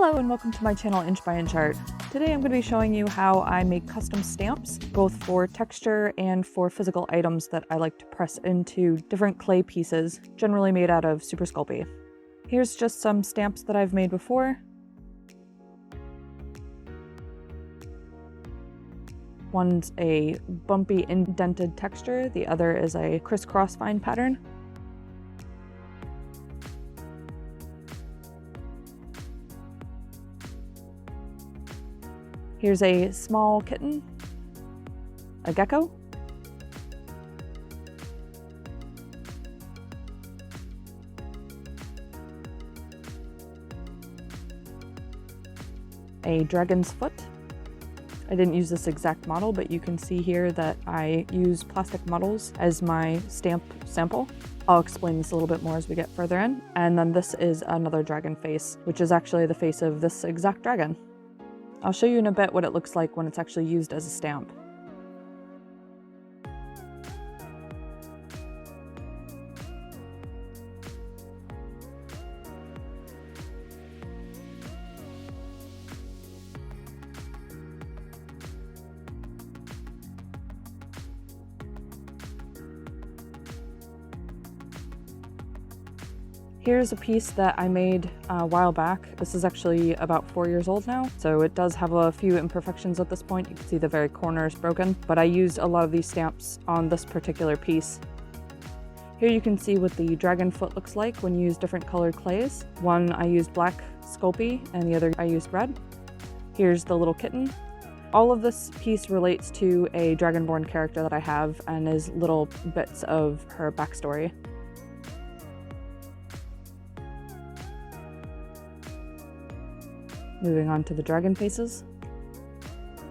Hello and welcome to my channel Inch by Inch Art. Today I'm going to be showing you how I make custom stamps, both for texture and for physical items that I like to press into different clay pieces, generally made out of Super Sculpey. Here's just some stamps that I've made before. One's a bumpy indented texture, the other is a crisscross vine pattern. Here's a small kitten, a gecko, a dragon's foot. I didn't use this exact model, but you can see here that I use plastic models as my stamp sample. I'll explain this a little bit more as we get further in. And then this is another dragon face, which is actually the face of this exact dragon. I'll show you in a bit what it looks like when it's actually used as a stamp. Here's a piece that I made a while back. This is actually about 4 years old now, so it does have a few imperfections at this point. You can see the very corner is broken, but I used a lot of these stamps on this particular piece. Here you can see what the dragon foot looks like when you use different colored clays. One I used black Sculpey and the other I used red. Here's the little kitten. All of this piece relates to a dragonborn character that I have and is little bits of her backstory. Moving on to the dragon faces.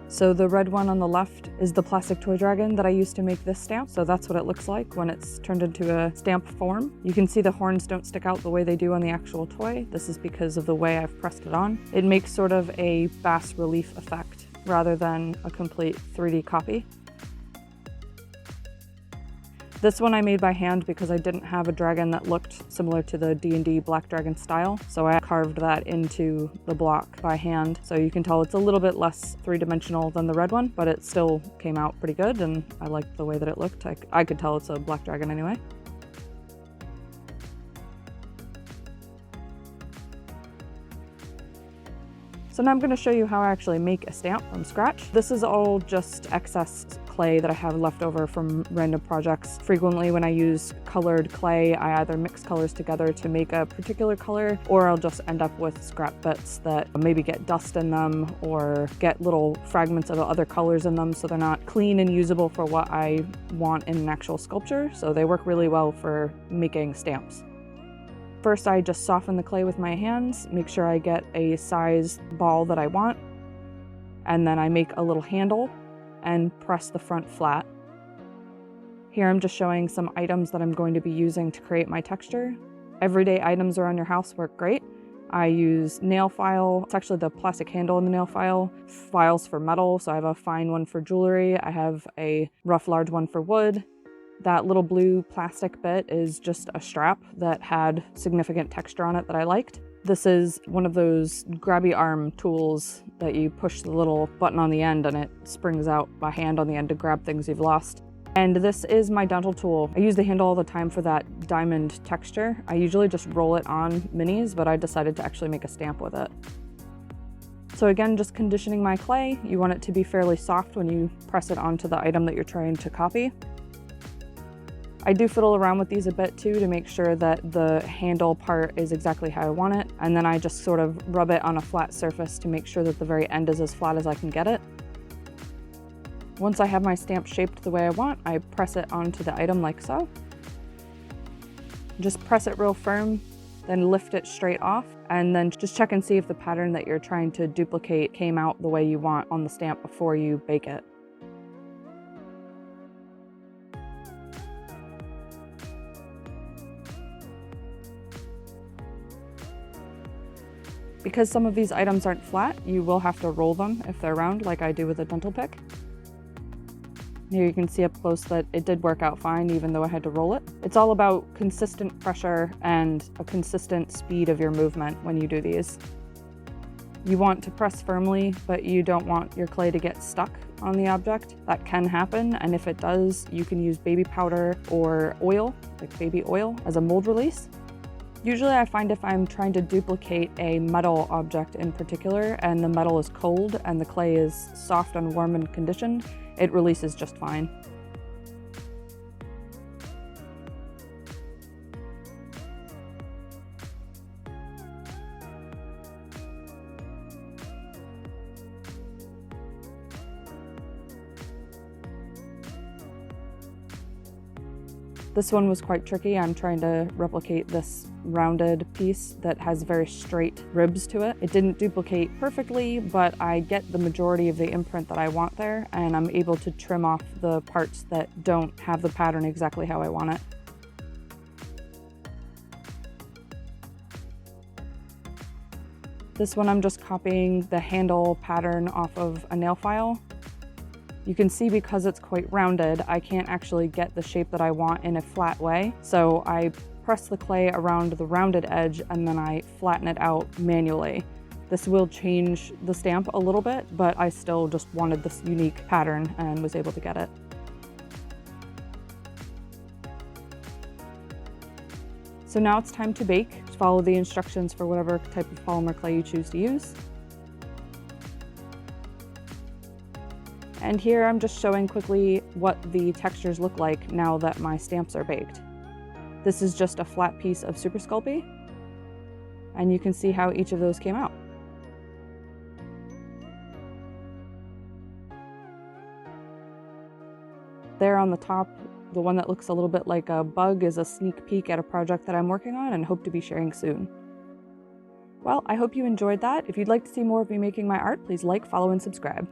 So the red one on the left is the plastic toy dragon that I used to make this stamp. So that's what it looks like when it's turned into a stamp form. You can see the horns don't stick out the way they do on the actual toy. This is because of the way I've pressed it on. It makes sort of a bas relief effect rather than a complete 3D copy. This one I made by hand because I didn't have a dragon that looked similar to the D&D Black Dragon style, so I carved that into the block by hand. So you can tell it's a little bit less three-dimensional than the red one, but it still came out pretty good and I liked the way that it looked. I could tell it's a black dragon anyway. So now I'm going to show you how I actually make a stamp from scratch. This is all just excess clay that I have left over from random projects. Frequently when I use colored clay, I either mix colors together to make a particular color, or I'll just end up with scrap bits that maybe get dust in them or get little fragments of other colors in them, so they're not clean and usable for what I want in an actual sculpture. So they work really well for making stamps. First, I just soften the clay with my hands, make sure I get a size ball that I want, and then I make a little handle and press the front flat. Here I'm just showing some items that I'm going to be using to create my texture. Everyday items around your house work great. I use nail file. It's actually the plastic handle in the nail file. Files for metal, so I have a fine one for jewelry. I have a rough large one for wood. That little blue plastic bit is just a strap that had significant texture on it that I liked. This is one of those grabby arm tools that you push the little button on the end and it springs out by hand on the end to grab things you've lost. And this is my dental tool. I use the handle all the time for that diamond texture. I usually just roll it on minis, but I decided to actually make a stamp with it. So again, just conditioning my clay. You want it to be fairly soft when you press it onto the item that you're trying to copy. I do fiddle around with these a bit too to make sure that the handle part is exactly how I want it, and then I just sort of rub it on a flat surface to make sure that the very end is as flat as I can get it. Once I have my stamp shaped the way I want, I press it onto the item like so. Just press it real firm, then lift it straight off, and then just check and see if the pattern that you're trying to duplicate came out the way you want on the stamp before you bake it. Because some of these items aren't flat, you will have to roll them if they're round, like I do with a dental pick. Here you can see up close that it did work out fine, even though I had to roll it. It's all about consistent pressure and a consistent speed of your movement when you do these. You want to press firmly, but you don't want your clay to get stuck on the object. That can happen, and if it does, you can use baby powder or oil, like baby oil, as a mold release. Usually I find if I'm trying to duplicate a metal object in particular, and the metal is cold and the clay is soft and warm and conditioned, it releases just fine. This one was quite tricky. I'm trying to replicate this rounded piece that has very straight ribs to it. It didn't duplicate perfectly, but I get the majority of the imprint that I want there, and I'm able to trim off the parts that don't have the pattern exactly how I want it. This one I'm just copying the handle pattern off of a nail file. You can see because it's quite rounded, I can't actually get the shape that I want in a flat way. So I press the clay around the rounded edge and then I flatten it out manually. This will change the stamp a little bit, but I still just wanted this unique pattern and was able to get it. So now it's time to bake. Just follow the instructions for whatever type of polymer clay you choose to use. And here I'm just showing quickly what the textures look like now that my stamps are baked. This is just a flat piece of Super Sculpey, and you can see how each of those came out. There on the top, the one that looks a little bit like a bug is a sneak peek at a project that I'm working on and hope to be sharing soon. Well, I hope you enjoyed that. If you'd like to see more of me making my art, please like, follow, and subscribe.